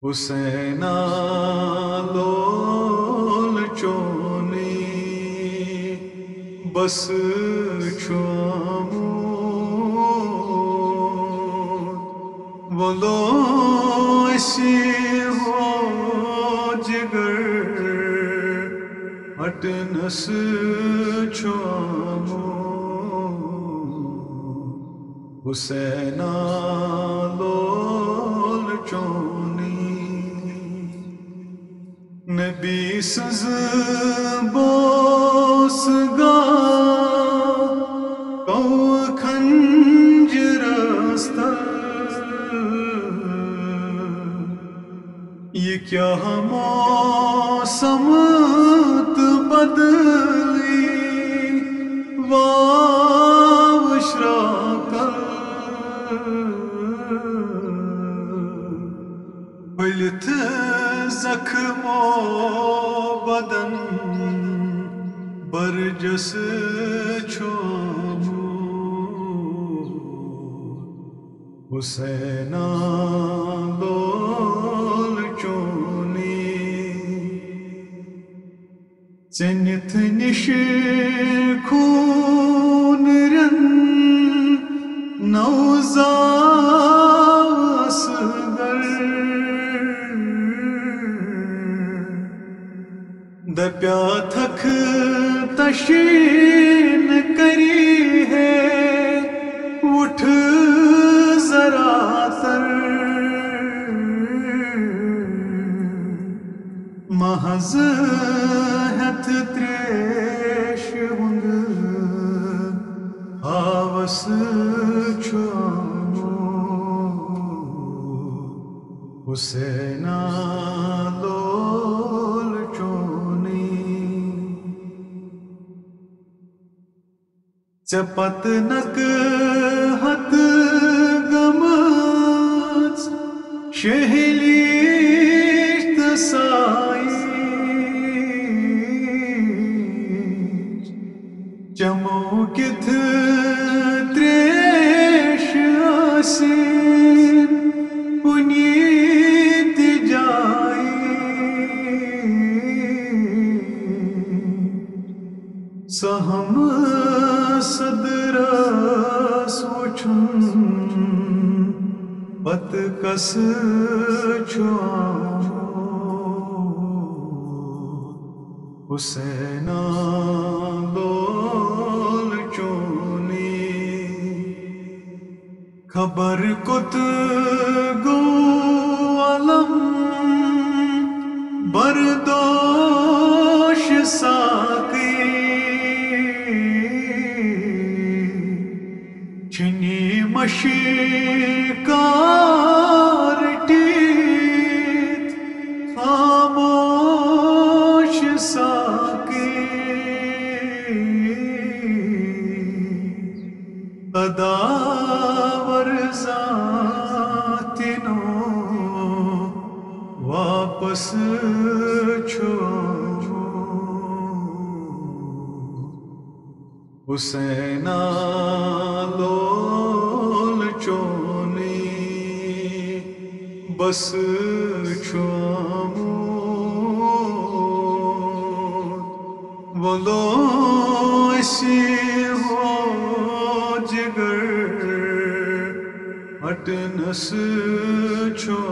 हुसैना लोल चोनी बस छुआमू बोलो ऐसी हो जिगर हटनस छुआमू हुसैना लोल चोनी नबी सज बोसगा कौ खंजरस्तर ये क्या मौसम बदली वावश्राकल बलित जख्मो बदन बरजस छोमू हुसैना लोल चोनी चनिथ निश खून रन नौजास दप्या थक तशीन करी है उठ जरा तर महज हथ त्रेश हुंद हावस छुआमू हुसैना लोल चोनी चपत नक हत गमच शहलीत साई चमोकिथ त्रेश आसीन पुनीत जाई सहम सदर सोचुन पत कस छुआमू हुसैना लोल चोनी खबर कुत गो अलम बरदोश साकी छिनी मशीकार टीत खामोश साकी अदावर जातिनो वापस छुआमू हुसैना लोल चोनी बस छुआमू बोलो ऐसी हो जिगर हटनस छो